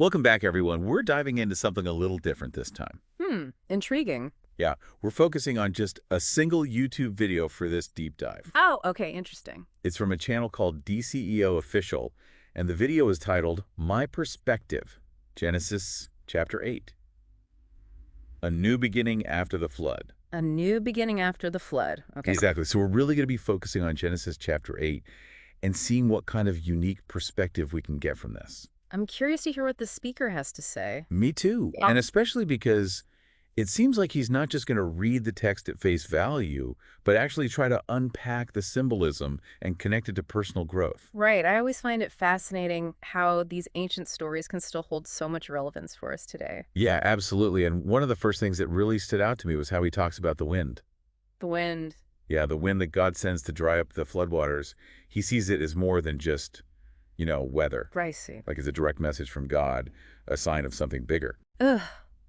Welcome back, everyone. We're diving into something a little different this time. Intriguing. Yeah, we're focusing on just a single YouTube video for this deep dive. Oh, okay, interesting. It's from a channel called DCEO Official, and the video is titled My Perspective, Genesis chapter 8. A new beginning after the flood. A new beginning after the flood. Okay. Exactly. So we're really going to be focusing on Genesis chapter 8 and seeing what kind of unique perspective we can get from this. I'm curious to hear what the speaker has to say. Me too. Yeah. And especially because it seems like he's not just going to read the text at face value, but actually try to unpack the symbolism and connect it to personal growth. Right. I always find it fascinating how these ancient stories can still hold so much relevance for us today. Yeah, absolutely. And one of the first things that really stood out to me was how he talks about the wind. The wind. Yeah, the wind that God sends to dry up the floodwaters. He sees it as more than just, weather. I see. Like it's a direct message from God, a sign of something bigger. Ugh.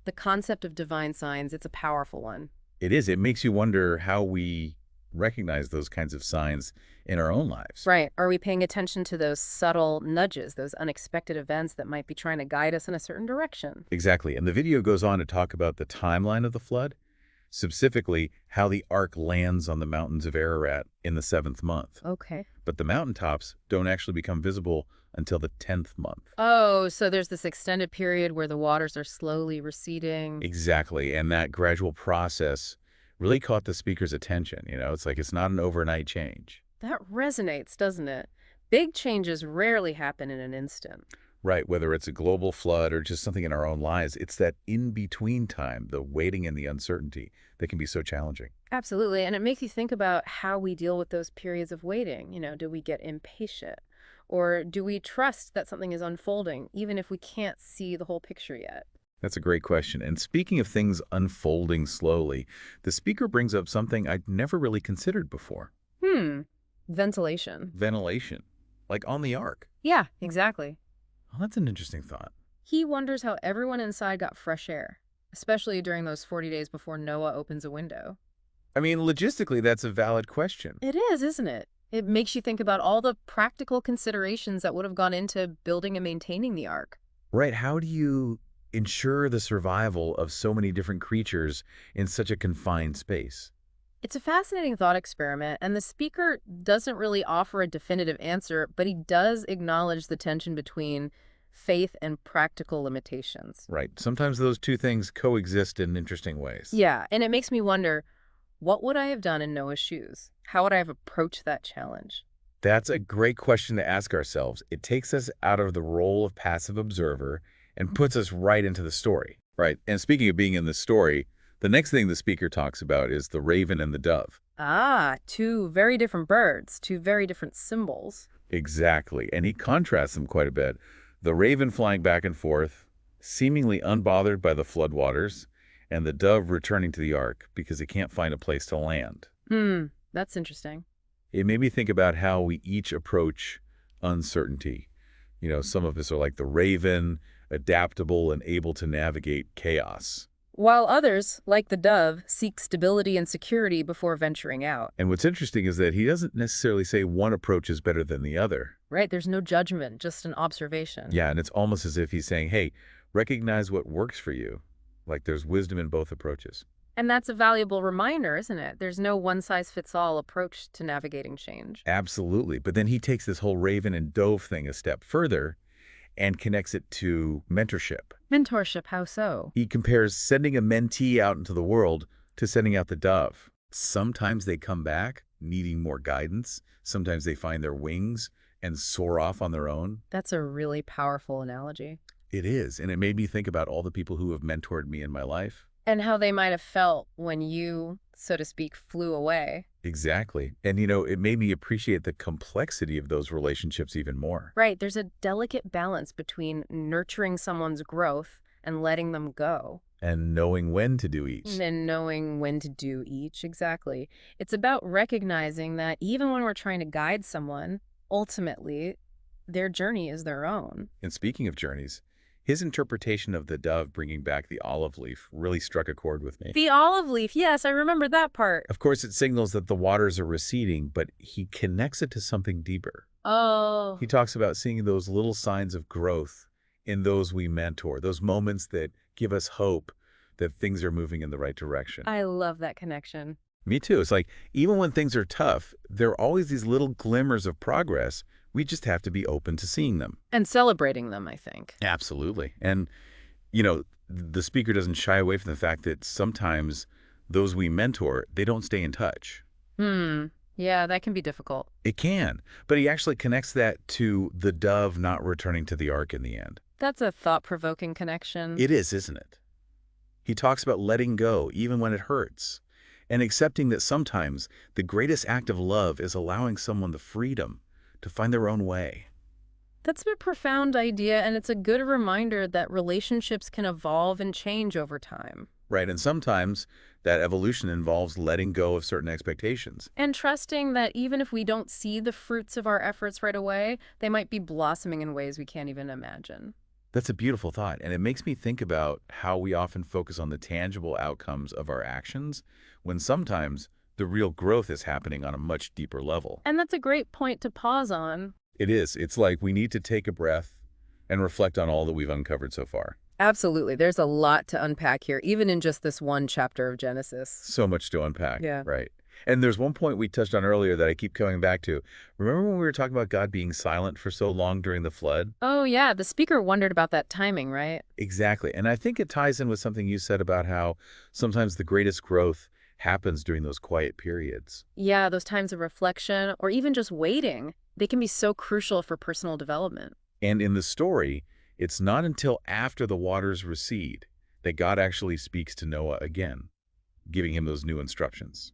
The concept of divine signs, it's a powerful one. It is. It makes you wonder how we recognize those kinds of signs in our own lives. Right. Are we paying attention to those subtle nudges, those unexpected events that might be trying to guide us in a certain direction? Exactly. And the video goes on to talk about the timeline of the flood, specifically how the ark lands on the mountains of Ararat in the 7th month. Okay. But the mountaintops don't actually become visible until the 10th month. Oh, so there's this extended period where the waters are slowly receding. Exactly. And that gradual process really caught the speaker's attention. It's like it's not an overnight change. That resonates, doesn't it? Big changes rarely happen in an instant. Right, whether it's a global flood or just something in our own lives, it's that in-between time, the waiting and the uncertainty, that can be so challenging. Absolutely. And it makes you think about how we deal with those periods of waiting. Do we get impatient? Or do we trust that something is unfolding, even if we can't see the whole picture yet? That's a great question. And speaking of things unfolding slowly, the speaker brings up something I'd never really considered before. Ventilation. Ventilation, like on the ark. Yeah, exactly. Oh, that's an interesting thought. He wonders how everyone inside got fresh air, especially during those 40 days before Noah opens a window. I mean, logistically, that's a valid question. It is, isn't it? It makes you think about all the practical considerations that would have gone into building and maintaining the ark. Right, how do you ensure the survival of so many different creatures in such a confined space? It's a fascinating thought experiment, and the speaker doesn't really offer a definitive answer, but he does acknowledge the tension between faith and practical limitations. Right. Sometimes those two things coexist in interesting ways. Yeah, and it makes me wonder, what would I have done in Noah's shoes? How would I have approached that challenge? That's a great question to ask ourselves. It takes us out of the role of passive observer and puts us right into the story. Right. And speaking of being in the story, the next thing the speaker talks about is the raven and the dove. Ah, two very different birds, two very different symbols. Exactly. And he contrasts them quite a bit. The raven flying back and forth, seemingly unbothered by the floodwaters, and the dove returning to the ark because it can't find a place to land. That's interesting. It made me think about how we each approach uncertainty. Some of us are like the raven, adaptable and able to navigate chaos. While others, like the dove, seek stability and security before venturing out. And what's interesting is that he doesn't necessarily say one approach is better than the other. Right, there's no judgment, just an observation. Yeah, and it's almost as if he's saying, hey, recognize what works for you. Like there's wisdom in both approaches. And that's a valuable reminder, isn't it? There's no one-size-fits-all approach to navigating change. Absolutely. But then he takes this whole raven and dove thing a step further and connects it to mentorship. Mentorship, how so? He compares sending a mentee out into the world to sending out the dove. Sometimes they come back needing more guidance. Sometimes they find their wings and soar off on their own. That's a really powerful analogy. It is. And it made me think about all the people who have mentored me in my life. And how they might have felt when you, so to speak, flew away. Exactly. And, it made me appreciate the complexity of those relationships even more. Right. There's a delicate balance between nurturing someone's growth and letting them go. And knowing when to do each. And knowing when to do each, exactly. It's about recognizing that even when we're trying to guide someone, ultimately, their journey is their own. And speaking of journeys, his interpretation of the dove bringing back the olive leaf really struck a chord with me. The olive leaf, yes, I remember that part. Of course, it signals that the waters are receding, but he connects it to something deeper. Oh. He talks about seeing those little signs of growth in those we mentor, those moments that give us hope that things are moving in the right direction. I love that connection. Me too. It's like even when things are tough, there are always these little glimmers of progress. We just have to be open to seeing them. And celebrating them, I think. Absolutely. And, the speaker doesn't shy away from the fact that sometimes those we mentor, they don't stay in touch. Hmm. Yeah, that can be difficult. It can, but he actually connects that to the dove not returning to the ark in the end. That's a thought-provoking connection. It is, isn't it? He talks about letting go even when it hurts and accepting that sometimes the greatest act of love is allowing someone the freedom to find their own way. That's a profound idea, and it's a good reminder that relationships can evolve and change over time. Right, and sometimes that evolution involves letting go of certain expectations. And trusting that even if we don't see the fruits of our efforts right away, they might be blossoming in ways we can't even imagine. That's a beautiful thought, and it makes me think about how we often focus on the tangible outcomes of our actions when sometimes the real growth is happening on a much deeper level. And that's a great point to pause on. It is. It's like we need to take a breath and reflect on all that we've uncovered so far. Absolutely. There's a lot to unpack here, even in just this one chapter of Genesis. So much to unpack, Yeah. right? And there's one point we touched on earlier that I keep coming back to. Remember when we were talking about God being silent for so long during the flood? Oh, yeah. The speaker wondered about that timing, right? Exactly. And I think it ties in with something you said about how sometimes the greatest growth happens during those quiet periods. Yeah, those times of reflection or even just waiting, they can be so crucial for personal development. And in the story, it's not until after the waters recede that God actually speaks to Noah again, giving him those new instructions.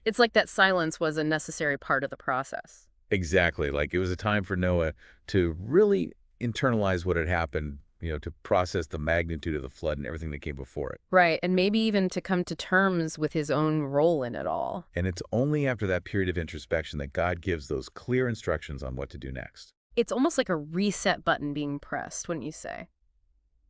It's like that silence was a necessary part of the process. Exactly. Like it was a time for Noah to really internalize what had happened, to process the magnitude of the flood and everything that came before it. Right, and maybe even to come to terms with his own role in it all. And it's only after that period of introspection that God gives those clear instructions on what to do next. It's almost like a reset button being pressed, wouldn't you say?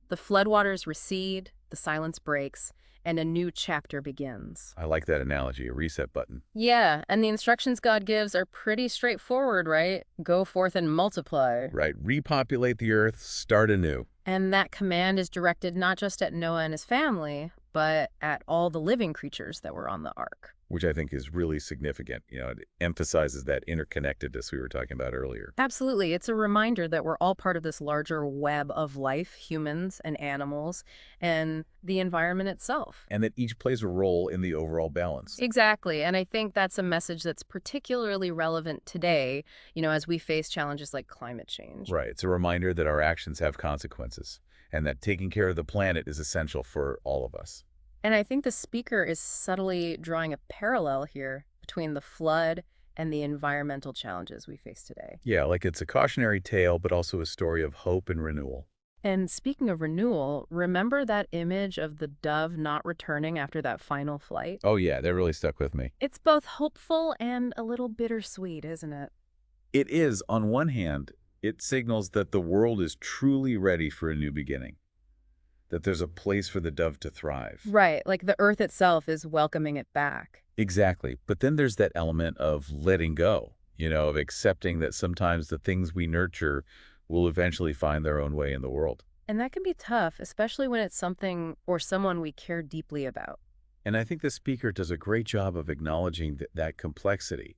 The floodwaters recede, the silence breaks, and a new chapter begins. I like that analogy, a reset button. Yeah, and the instructions God gives are pretty straightforward, right? Go forth and multiply. Right. Repopulate the earth, start anew. And that command is directed not just at Noah and his family, but at all the living creatures that were on the ark. Which I think is really significant. It emphasizes that interconnectedness we were talking about earlier. Absolutely. It's a reminder that we're all part of this larger web of life, humans and animals, and the environment itself. And that each plays a role in the overall balance. Exactly. And I think that's a message that's particularly relevant today, as we face challenges like climate change. Right. It's a reminder that our actions have consequences and that taking care of the planet is essential for all of us. And I think the speaker is subtly drawing a parallel here between the flood and the environmental challenges we face today. Yeah, like it's a cautionary tale, but also a story of hope and renewal. And speaking of renewal, remember that image of the dove not returning after that final flight? Oh yeah, that really stuck with me. It's both hopeful and a little bittersweet, isn't it? It is, on one hand, it signals that the world is truly ready for a new beginning, that there's a place for the dove to thrive. Right, like the earth itself is welcoming it back. Exactly. But then there's that element of letting go, of accepting that sometimes the things we nurture will eventually find their own way in the world. And that can be tough, especially when it's something or someone we care deeply about. And I think the speaker does a great job of acknowledging that complexity.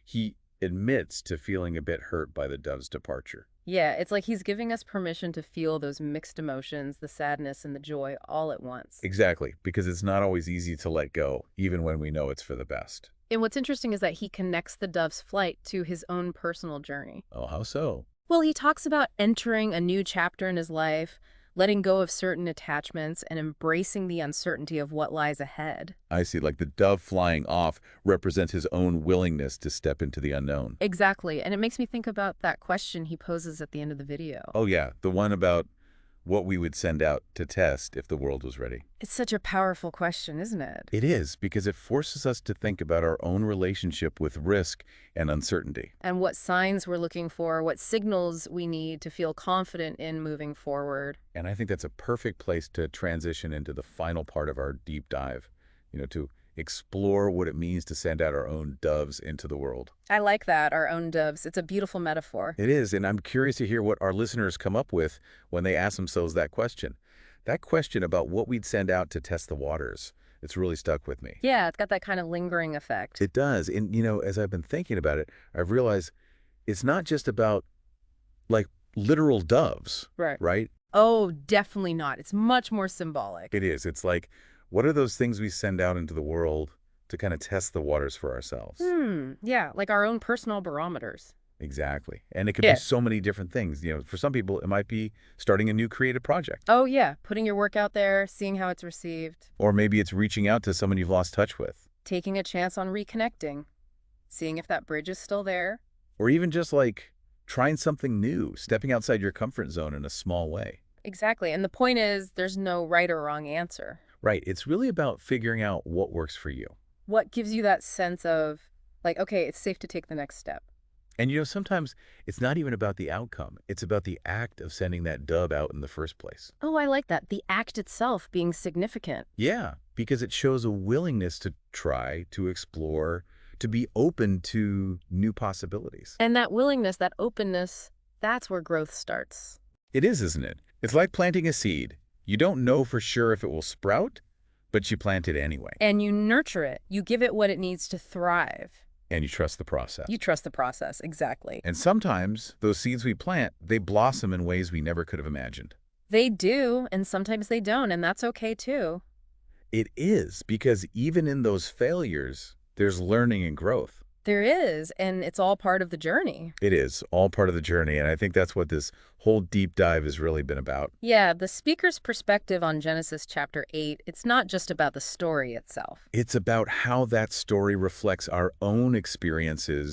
He admits to feeling a bit hurt by the dove's departure. Yeah, it's like he's giving us permission to feel those mixed emotions, the sadness and the joy all at once. Exactly, because it's not always easy to let go, even when we know it's for the best. And what's interesting is that he connects the dove's flight to his own personal journey. Oh, how so? Well, he talks about entering a new chapter in his life, letting go of certain attachments, and embracing the uncertainty of what lies ahead. I see, like the dove flying off represents his own willingness to step into the unknown. Exactly, and it makes me think about that question he poses at the end of the video. Oh yeah, the one about what we would send out to test if the world was ready. It's such a powerful question, isn't it? It is, because it forces us to think about our own relationship with risk and uncertainty. And what signs we're looking for, what signals we need to feel confident in moving forward. And I think that's a perfect place to transition into the final part of our deep dive, to explore what it means to send out our own doves into the world. I like that, our own doves. It's a beautiful metaphor. It is, and I'm curious to hear what our listeners come up with when they ask themselves that question. That question about what we'd send out to test the waters, it's really stuck with me. Yeah, it's got that kind of lingering effect. It does. And, as I've been thinking about it, I've realized it's not just about, like, literal doves, Right. right? Oh, definitely not. It's much more symbolic. It is. It's like, what are those things we send out into the world to kind of test the waters for ourselves? Yeah, like our own personal barometers. Exactly. And it could be Yeah. so many different things. For some people, it might be starting a new creative project. Oh, yeah, putting your work out there, seeing how it's received, Or maybe it's reaching out to someone you've lost touch with. taking a chance on reconnecting, seeing if that bridge is still there. Or even just like trying something new, stepping outside your comfort zone in a small way. Exactly. And the point is, there's no right or wrong answer. Right. It's really about figuring out what works for you. What gives you that sense of, like, okay, it's safe to take the next step? And sometimes it's not even about the outcome. It's about the act of sending that dove out in the first place. Oh, I like that. The act itself being significant. Yeah, because it shows a willingness to try, to explore, to be open to new possibilities. And that willingness, that openness, that's where growth starts. It is, isn't it? It's like planting a seed. You don't know for sure if it will sprout, but you plant it anyway. And you nurture it. You give it what it needs to thrive. And you trust the process. You trust the process, exactly. And sometimes those seeds we plant, they blossom in ways we never could have imagined. They do, and sometimes they don't, and that's okay too. It is, because even in those failures, there's learning and growth. There is, and it's all part of the journey. It is all part of the journey, and I think that's what this whole deep dive has really been about. Yeah, the speaker's perspective on Genesis chapter 8, it's not just about the story itself. It's about how that story reflects our own experiences